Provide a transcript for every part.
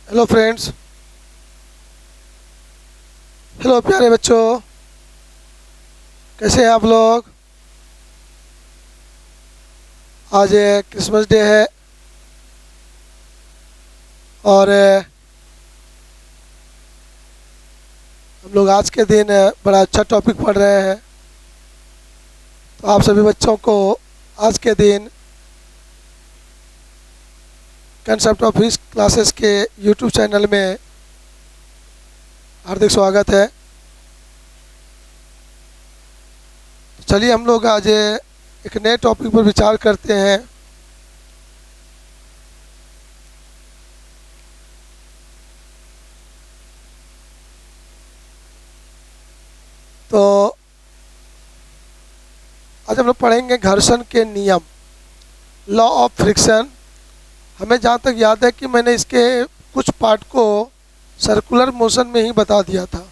Hello friends. Hello प्यारे बच्चों, कैसे हैं आप लोग। आज क्रिसमस डे है और हम लोग आज के दिन बड़ा अच्छा टॉपिक पढ़ रहे हैं। तो आप सभी बच्चों को आज के दिन कंसेप्ट ऑफ हिस्ट्री क्लासेस के यूट्यूब चैनल में हार्दिक स्वागत है। तो चलिए हम लोग आज एक नए टॉपिक पर विचार करते हैं। तो आज हम लोग पढ़ेंगे घर्षण के नियम, लॉ ऑफ फ्रिक्शन। हमें जहाँ तक याद है कि मैंने इसके कुछ पार्ट को सर्कुलर मोशन में ही बता दिया था।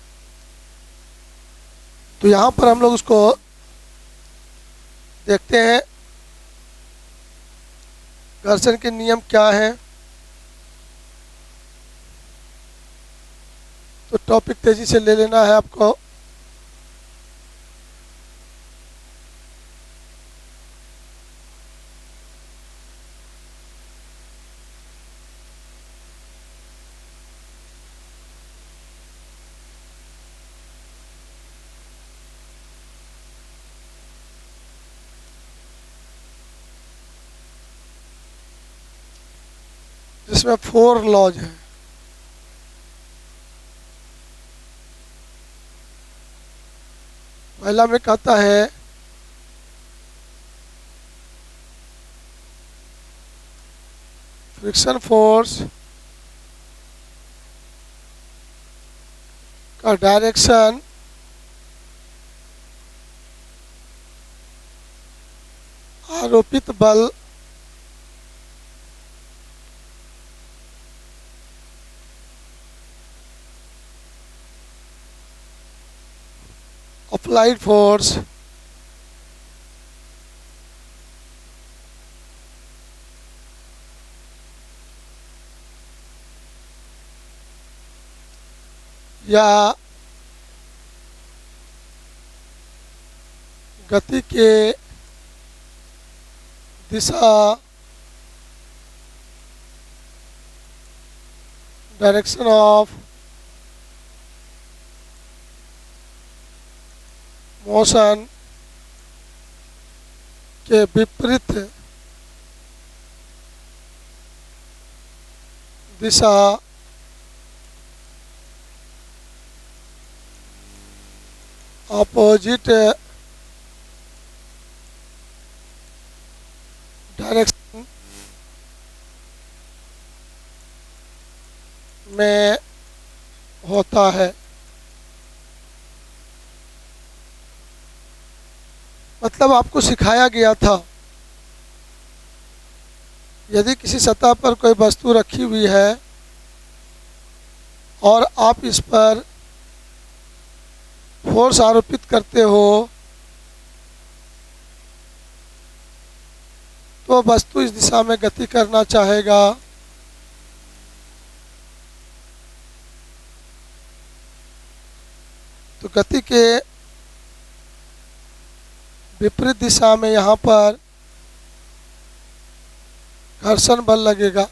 तो यहाँ पर हम लोग उसको देखते हैं, घर्षण के नियम क्या हैं। तो टॉपिक तेजी से ले लेना है आपको। जिसमें 4 लॉज हैं। पहला में कहता है फ्रिक्शन फोर्स का डायरेक्शन आरोपित बल अप्लाइड फोर्स या गति के दिशा डायरेक्शन ऑफ मोशन के विपरीत दिशा अपोजिट डायरेक्शन में होता है। मतलब आपको सिखाया गया था, यदि किसी सतह पर कोई वस्तु रखी हुई है और आप इस पर फोर्स आरोपित करते हो तो वस्तु इस दिशा में गति करना चाहेगा। तो गति के विपरीत दिशा में यहाँ पर घर्षण बल लगेगा,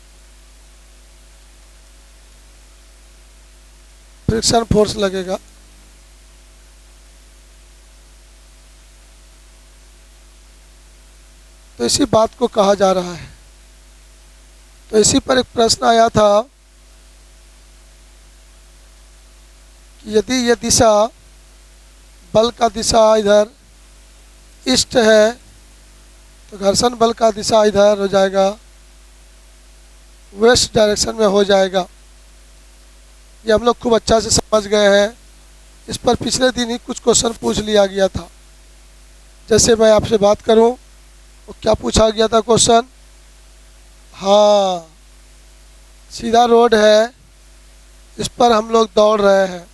फ्रिक्शन फोर्स लगेगा। तो इसी बात को कहा जा रहा है। तो इसी पर एक प्रश्न आया था कि यदि ये दिशा, बल का दिशा इधर ईस्ट है तो घर्षण बल का दिशा इधर हो जाएगा, वेस्ट डायरेक्शन में हो जाएगा। ये हम लोग खूब अच्छा से समझ गए हैं। इस पर पिछले दिन ही कुछ क्वेश्चन पूछ लिया गया था। जैसे मैं आपसे बात करूं तो क्या पूछा गया था क्वेश्चन। हाँ, सीधा रोड है, इस पर हम लोग दौड़ रहे हैं,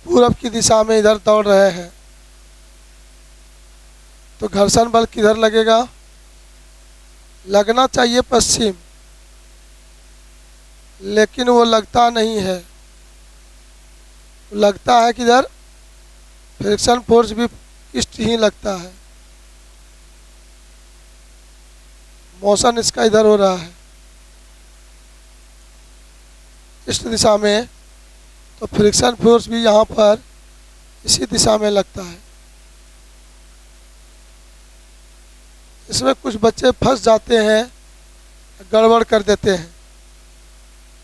पूरब की दिशा में इधर दौड़ रहे हैं, तो घर्षण बल किधर लगेगा। लगना चाहिए पश्चिम, लेकिन वो लगता नहीं है। लगता है कि इधर फ्रिक्शन फोर्स भी इस्ट ही लगता है, मोशन इसका इधर हो रहा है इस दिशा में, तो फ्रिक्शन फोर्स भी यहाँ पर इसी दिशा में लगता है। इसमें कुछ बच्चे फंस जाते हैं, गड़बड़ कर देते हैं।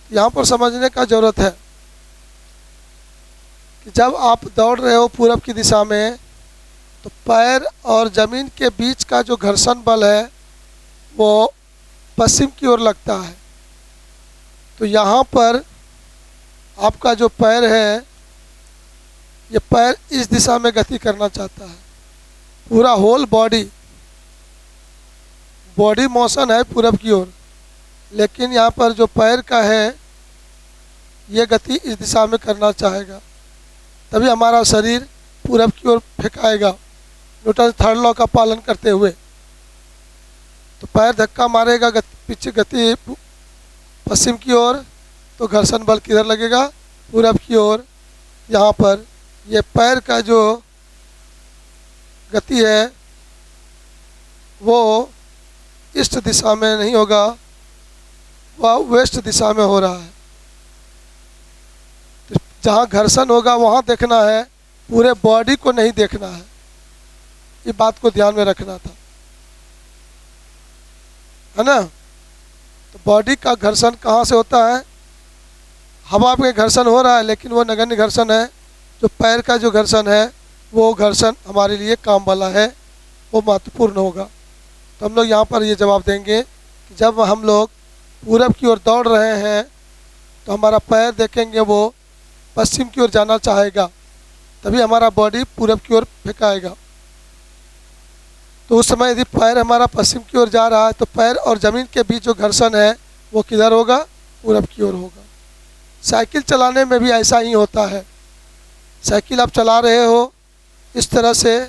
यहाँ पर समझने का ज़रूरत है कि जब आप दौड़ रहे हो पूरब की दिशा में, तो पैर और ज़मीन के बीच का जो घर्षण बल है वो पश्चिम की ओर लगता है। तो यहाँ पर आपका जो पैर है, ये पैर इस दिशा में गति करना चाहता है। पूरा होल बॉडी मोशन है पूरब की ओर, लेकिन यहाँ पर जो पैर का है ये गति इस दिशा में करना चाहेगा, तभी हमारा शरीर पूरब की ओर फेंकाएगा न्यूटन थर्ड लॉ का पालन करते हुए। तो पैर धक्का मारेगा पीछे गति पश्चिम की ओर, तो घर्षण बल किधर लगेगा? पूरब की ओर। यहाँ पर ये पैर का जो गति है वो ईस्ट दिशा में नहीं होगा, वह वेस्ट दिशा में हो रहा है। तो जहाँ घर्षण होगा वहाँ देखना है, पूरे बॉडी को नहीं देखना है। ये बात को ध्यान में रखना था, है ना। तो बॉडी का घर्षण कहाँ से होता है? हवा में घर्षण हो रहा है, लेकिन वो नगण्य घर्षण है। जो पैर का जो घर्षण है वो घर्षण हमारे लिए काम वाला है, वो महत्वपूर्ण होगा। तो हम लोग यहाँ पर ये जवाब देंगे कि जब हम लोग पूरब की ओर दौड़ रहे हैं तो हमारा पैर देखेंगे वो पश्चिम की ओर जाना चाहेगा, तभी हमारा बॉडी पूरब की ओर फेंकाएगा। तो उस समय यदि पैर हमारा पश्चिम की ओर जा रहा है तो पैर और ज़मीन के बीच जो घर्षण है वो किधर होगा? पूरब की ओर होगा। साइकिल चलाने में भी ऐसा ही होता है। साइकिल आप चला रहे हो इस तरह से,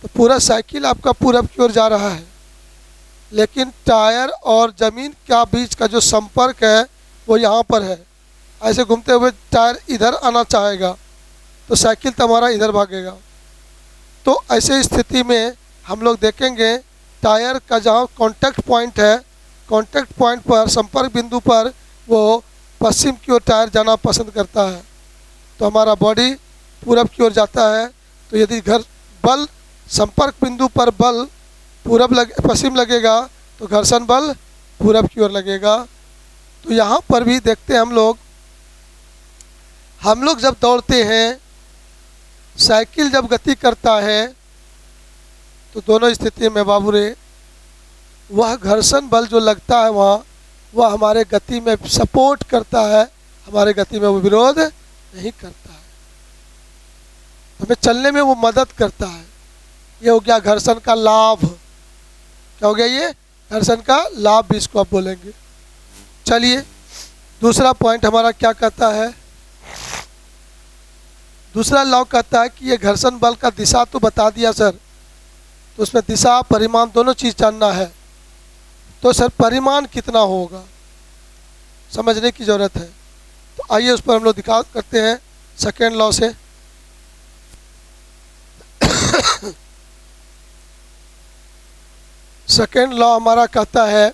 तो पूरा साइकिल आपका पूरब की ओर जा रहा है, लेकिन टायर और ज़मीन का बीच का जो संपर्क है वो यहाँ पर है। ऐसे घूमते हुए टायर इधर आना चाहेगा तो साइकिल तो हमारा इधर भागेगा। तो ऐसे स्थिति में हम लोग देखेंगे टायर का जहाँ कांटेक्ट पॉइंट है, कांटेक्ट पॉइंट पर, संपर्क बिंदु पर वो पश्चिम की ओर टायर जाना पसंद करता है, तो हमारा बॉडी पूरब की ओर जाता है। तो यदि बल संपर्क बिंदु पर बल पश्चिम लगेगा तो घर्षण बल पूरब की ओर लगेगा। तो यहाँ पर भी देखते हैं हम लोग जब दौड़ते हैं, साइकिल जब गति करता है, तो दोनों स्थिति में बाबू रे वह घर्षण बल जो लगता है वहाँ, वह हमारे गति में सपोर्ट करता है, हमारे गति में वो विरोध नहीं करता है, हमें चलने में वो मदद करता है। ये हो गया घर्षण का लाभ। क्या हो गया? ये घर्षण का लाभ भी इसको आप बोलेंगे। चलिए दूसरा पॉइंट हमारा क्या कहता है? दूसरा लॉ कहता है कि ये घर्षण बल का दिशा तो बता दिया सर, तो उसमें दिशा परिमाण दोनों चीज़ जानना है। तो सर परिमाण कितना होगा समझने की ज़रूरत है। तो आइए उस पर हम लोग दिखा करते हैं सेकेंड लॉ से। सेकेंड लॉ हमारा कहता है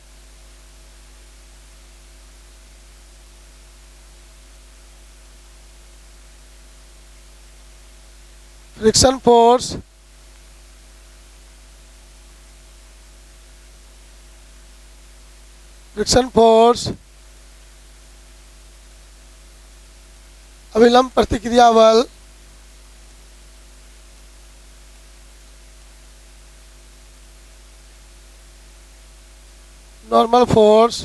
फ्रिक्शन फोर्स अविलंब प्रतिक्रिया बल नॉर्मल फोर्स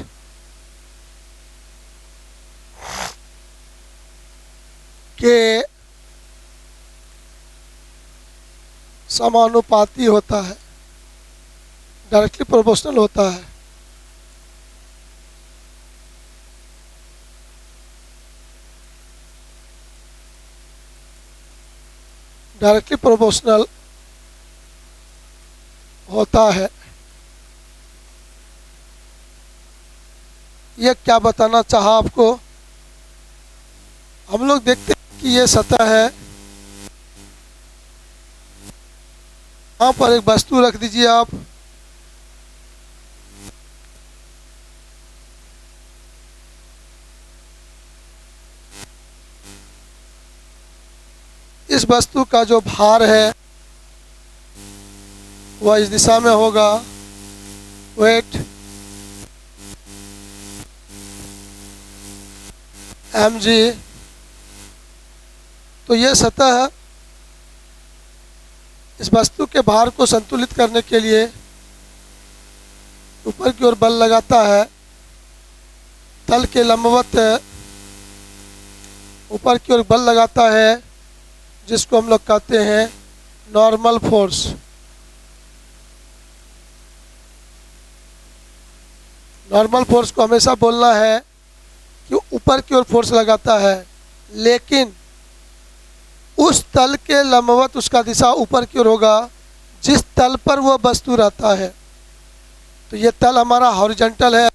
के समानुपाती होता है, डायरेक्टली प्रोपोर्शनल होता है। डायरेक्टली प्रोपोर्शनल होता है। ये क्या बताना चाहा आपको हम लोग देखते हैं कि ये सतह है, यहाँ पर एक वस्तु रख दीजिए आप। इस वस्तु का जो भार है वह इस दिशा में होगा, वेट mg। तो ये सतह इस वस्तु के भार को संतुलित करने के लिए ऊपर की ओर बल लगाता है, तल के लंबवत ऊपर की ओर बल लगाता है, जिसको हम लोग कहते हैं नॉर्मल फोर्स। नॉर्मल फोर्स को हमेशा बोलना है कि ऊपर की ओर फोर्स लगाता है, लेकिन उस तल के लंबवत उसका दिशा ऊपर की ओर होगा जिस तल पर वह वस्तु रहता है। तो ये तल हमारा हॉरिजॉन्टल है,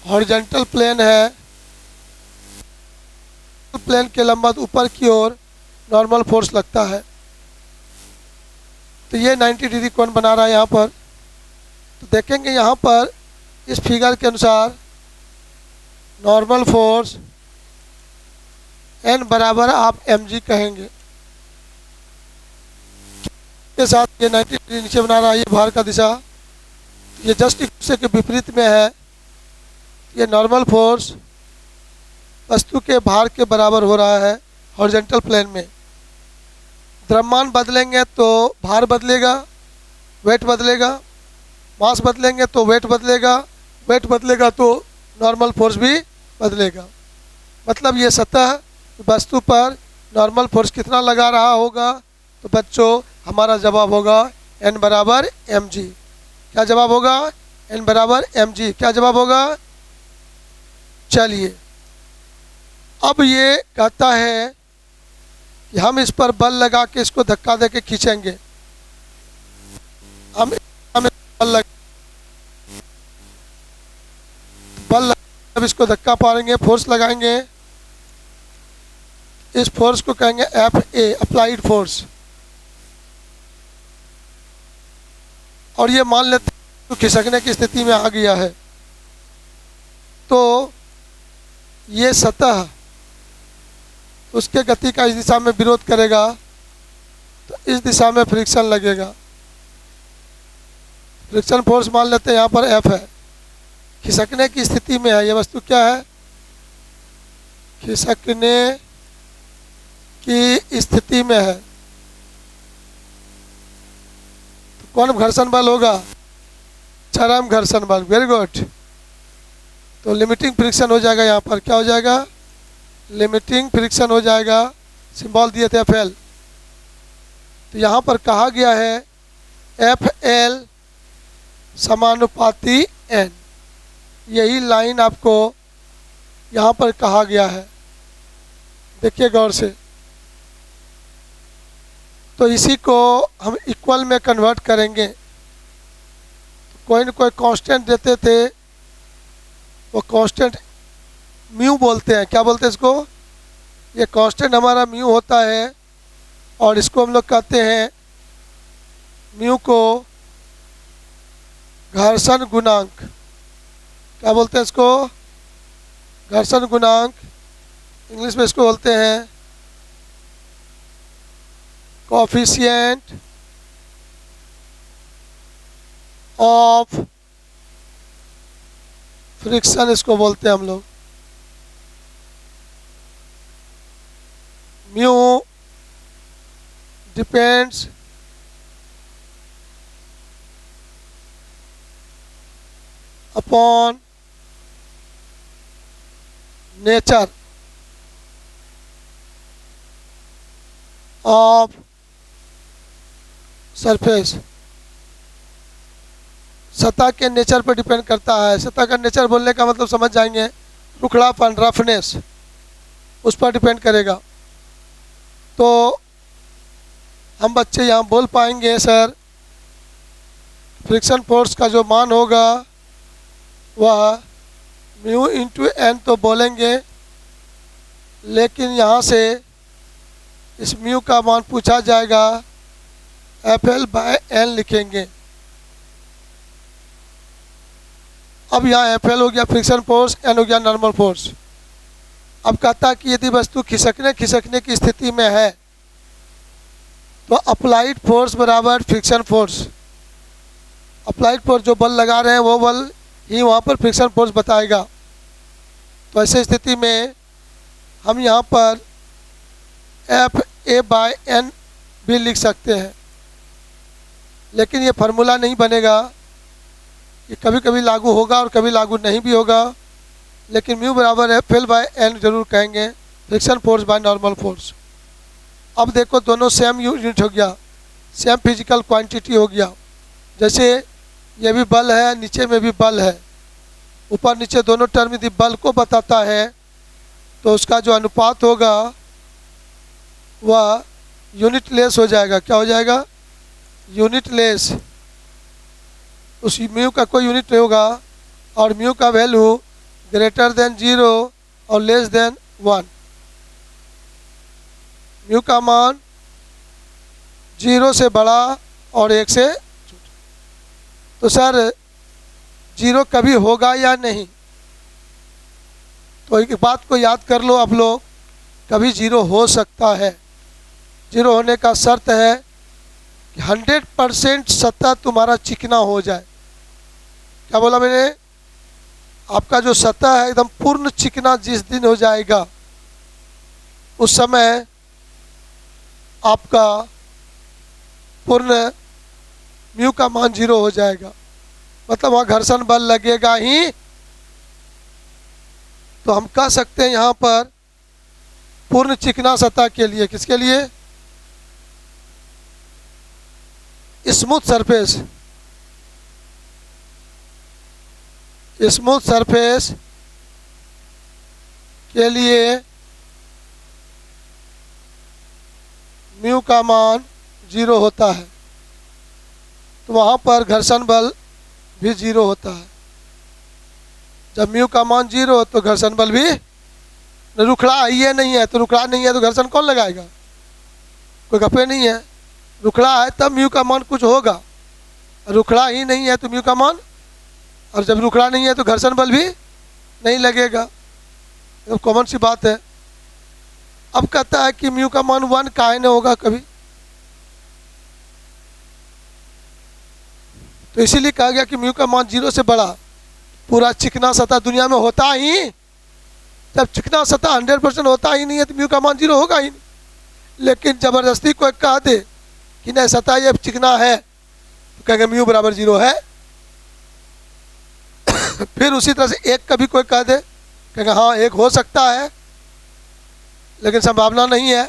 हॉरिजॉन्टल प्लेन है। प्लेन के लंबवत ऊपर की ओर नॉर्मल फोर्स लगता है। तो ये 90 डिग्री कोण बना रहा है यहाँ पर। तो देखेंगे यहाँ पर इस फिगर के अनुसार नॉर्मल फोर्स N बराबर आप mg कहेंगे के साथ ये 90 डिग्री नीचे बना रहा है, ये भार का दिशा। ये जस्ट एक दूसरे के विपरीत में है। ये नॉर्मल फोर्स वस्तु के भार के बराबर हो रहा है हॉरिजॉन्टल प्लेन में। द्रव्यमान बदलेंगे तो भार बदलेगा, वेट बदलेगा, मास बदलेंगे तो वेट बदलेगा, वेट बदलेगा तो नॉर्मल फोर्स भी बदलेगा। मतलब ये सतह वस्तु पर नॉर्मल फोर्स कितना लगा रहा होगा, तो बच्चों हमारा जवाब होगा N बराबर mg। क्या जवाब होगा? N बराबर mg। क्या जवाब होगा? चलिए अब ये कहता है कि हम इस पर बल लगा के इसको धक्का दे के खींचेंगे। हम बल अब इसको धक्का पाएंगे, फोर्स लगाएंगे। इस फोर्स को कहेंगे FA, अप्लाइड फोर्स। और ये मान लेते हैं तो खिसकने की स्थिति में आ गया है, तो ये सतह उसके गति का इस दिशा में विरोध करेगा, तो इस दिशा में फ्रिक्शन लगेगा। फ्रिक्शन फोर्स मान लेते हैं यहाँ पर F है। खिसकने की स्थिति में है ये वस्तु, क्या है? खिसकने की स्थिति में है। तो कौन घर्षण बल होगा? चरम घर्षण बल। Very good. तो लिमिटिंग फ्रिक्शन हो जाएगा, यहाँ पर क्या हो जाएगा? लिमिटिंग फ्रिक्शन हो जाएगा। सिंबल दिए थे FL। तो यहाँ पर कहा गया है FL समानुपाती N। यही लाइन आपको यहाँ पर कहा गया है, देखिए गौर से। तो इसी को हम इक्वल में कन्वर्ट करेंगे। कोई न कोई कांस्टेंट देते थे, वो कांस्टेंट म्यू बोलते हैं। क्या बोलते हैं इसको? ये कांस्टेंट हमारा म्यू होता है, और इसको हम लोग कहते हैं, म्यू को घर्षण गुणांक। क्या बोलते हैं इसको? घर्षण गुणांक। इंग्लिश में इसको बोलते हैं कोएफिशिएंट ऑफ फ्रिक्शन, इसको बोलते हैं हम लोग। Mu depends upon nature of surface. सतह के नेचर पर डिपेंड करता है। सतह का नेचर बोलने का मतलब समझ जाएंगे, रुखड़ापन, रफनेस, उस पर डिपेंड करेगा। तो हम बच्चे यहाँ बोल पाएंगे सर फ्रिक्शन फोर्स का जो मान होगा वह म्यू इंटू एन तो बोलेंगे, लेकिन यहाँ से इस म्यू का मान पूछा जाएगा, एफ एल बाय एन लिखेंगे। अब यहाँ एफ एल हो गया फ्रिक्शन फोर्स, एन हो गया नॉर्मल फोर्स। अब कहता है कि यदि वस्तु खिसकने की स्थिति में है तो अप्लाइड फोर्स बराबर फ्रिक्शन फोर्स। अप्लाइड फोर्स जो बल लगा रहे हैं वो बल ही वहाँ पर फ्रिक्शन फोर्स बताएगा। तो ऐसे स्थिति में हम यहाँ पर एफ ए बाय एन भी लिख सकते हैं, लेकिन ये फार्मूला नहीं बनेगा। ये कभी कभी लागू होगा और कभी लागू नहीं भी होगा, लेकिन म्यू बराबर एफ एल बाय एन जरूर कहेंगे, friction force by normal force. अब देखो दोनों सेम यूनिट हो गया, सेम फिजिकल क्वांटिटी हो गया। जैसे ये भी बल है, नीचे में भी बल है, ऊपर नीचे दोनों टर्म यदि बल को बताता है तो उसका जो अनुपात होगा वह यूनिट लेस हो जाएगा। क्या हो जाएगा? Unit less. उस म्यू का कोई यूनिट नहीं होगा और म्यू का वैल्यू ग्रेटर देन 0 और लेस देन 1। म्यू का मान 0 से बड़ा और 1 से छोटा। तो सर 0 कभी होगा या नहीं? तो एक बात को याद कर लो आप लोग, कभी 0 हो सकता है। 0 होने का शर्त है कि 100% सतह तुम्हारा चिकना हो जाए। क्या बोला मैंने? आपका जो सतह है एकदम पूर्ण चिकना जिस दिन हो जाएगा उस समय आपका पूर्ण म्यू का मान 0 हो जाएगा, मतलब वहाँ घर्षण बल लगेगा ही। तो हम कह सकते हैं यहाँ पर पूर्ण चिकना सतह के लिए, किसके लिए? Smooth surface. स्मूथ सरफेस के लिए म्यू का मान 0 होता है, तो वहाँ पर घर्षण बल भी 0 होता है। जब म्यू का मान 0 हो तो घर्षण बल भी, रुखड़ा ही नहीं है तो रुखड़ा नहीं है तो घर्षण कौन लगाएगा? कोई गप्पे नहीं है। रुखड़ा है तब म्यू का मान कुछ होगा, रुखड़ा ही नहीं है तो म्यू का मान, और जब रुखड़ा नहीं है तो घर्षण बल भी नहीं लगेगा। तो कॉमन सी बात है। अब कहता है कि म्यू का मान 1 काहे न होगा कभी? तो इसीलिए कहा गया कि म्यू का मान 0 से बड़ा। पूरा चिकना सतह दुनिया में होता ही, जब चिकना सतह 100% होता ही नहीं है तो म्यू का मान 0 होगा ही नहीं। लेकिन जबरदस्ती कोई कह दे कि नहीं सतह ये चिकना है तो कहेंगे म्यू बराबर 0 है। फिर उसी तरह से 1 कभी कोई कह दे, कहेंगे हाँ 1 हो सकता है लेकिन संभावना नहीं है।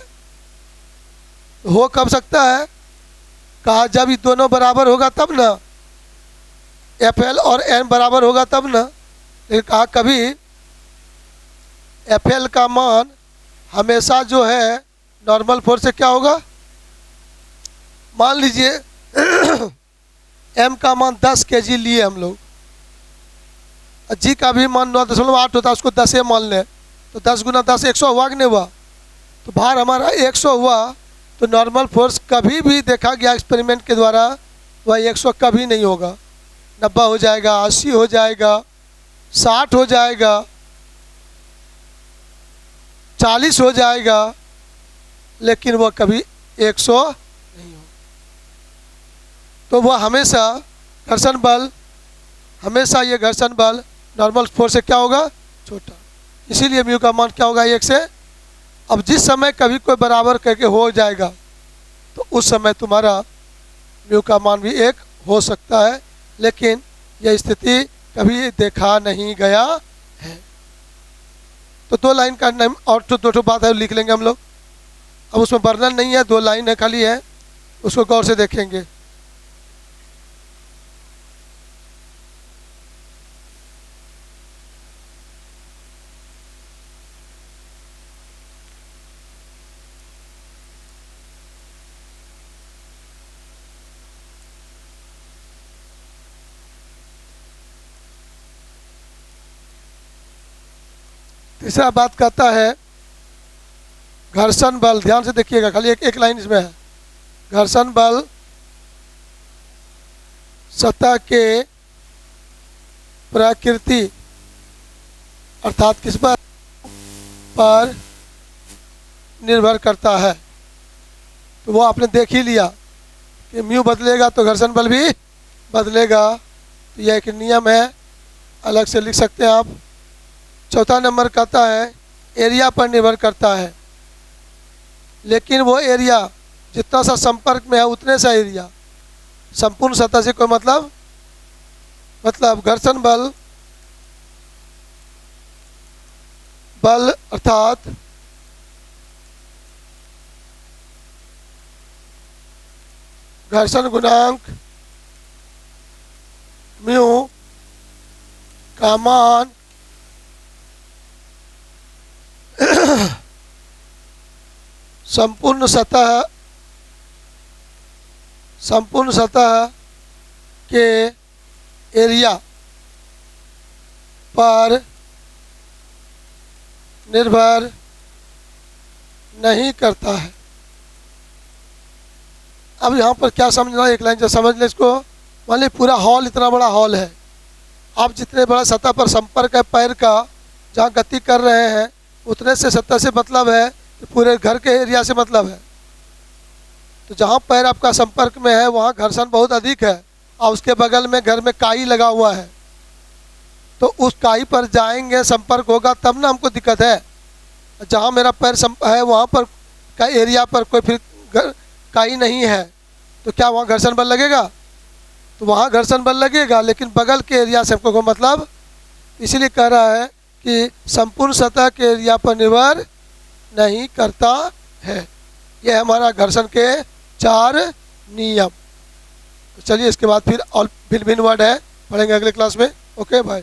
हो कब सकता है? कहा जब ये दोनों बराबर होगा तब ना, एफ एल और एन बराबर होगा तब ना। लेकिन कहा कभी एफ एल का मान हमेशा जो है नॉर्मल फोर्स से क्या होगा? मान लीजिए एम का मान 10 kg लिए हम लोग, जी का भी मान 9.8 होता है, उसको 10 मान लें तो 10 गुना 10 100 हुआ कि नहीं हुआ? तो भार हमारा 100 हुआ। तो नॉर्मल फोर्स कभी भी देखा गया एक्सपेरिमेंट के द्वारा वह 100 कभी नहीं होगा, 90 हो जाएगा, 80 हो जाएगा, 60 हो जाएगा, 40 हो जाएगा, लेकिन वह कभी 100 नहीं होगा। तो वह हमेशा घर्षण बल, हमेशा ये घर्षण बल नॉर्मल फोर्स से क्या होगा? छोटा। इसीलिए म्यू का मान क्या होगा? 1 से। अब जिस समय कभी कोई बराबर करके हो जाएगा तो उस समय तुम्हारा म्यू का मान भी 1 हो सकता है, लेकिन यह स्थिति कभी देखा नहीं गया है। तो 2 लाइन का नाम और तो 2 बात है लिख लेंगे हम लोग। अब उसमें वर्णन नहीं है, 2 लाइन है खाली है, उसको गौर से देखेंगे। तीसरा बात कहता है घर्षण बल, ध्यान से देखिएगा, खाली एक लाइन इसमें है। घर्षण बल सतह के प्रकृति अर्थात किस पर निर्भर करता है। तो वो आपने देख ही लिया कि म्यू बदलेगा तो घर्षण बल भी बदलेगा। तो यह एक नियम है, अलग से लिख सकते हैं आप। चौथा नंबर कहता है एरिया पर निर्भर करता है, लेकिन वो एरिया जितना सा संपर्क में है उतने सा एरिया, संपूर्ण सतह से कोई मतलब घर्षण बल अर्थात घर्षण गुणांक म्यू का मान संपूर्ण सतह के एरिया पर निर्भर नहीं करता है। अब यहाँ पर क्या समझना, एक लाइन से समझ लें इसको। मान लीजिए पूरा हॉल, इतना बड़ा हॉल है, आप जितने बड़ा सतह पर संपर्क है पैर का, जहाँ गति कर रहे हैं उतने से सतह से मतलब है कि पूरे घर के एरिया से मतलब है। तो जहाँ पैर आपका संपर्क में है वहाँ घर्षण बहुत अधिक है, और उसके बगल में घर में काई लगा हुआ है, तो उस काई पर जाएंगे, संपर्क होगा तब ना हमको दिक्कत है। जहाँ मेरा पैर है वहाँ पर का एरिया पर कोई फिर काई नहीं है, तो क्या वहाँ घर्षण बल लगेगा? तो वहाँ घर्षण बल लगेगा, लेकिन बगल के एरिया से हमको कोई मतलब। इसीलिए कह रहा है कि संपूर्ण सतह के एरिया पर निर्भर नहीं करता है। यह हमारा घर्षण के 4 नियम। तो चलिए इसके बाद फिर और भिन्न भिन्न वर्ड है, पढ़ेंगे अगले क्लास में। ओके भाई।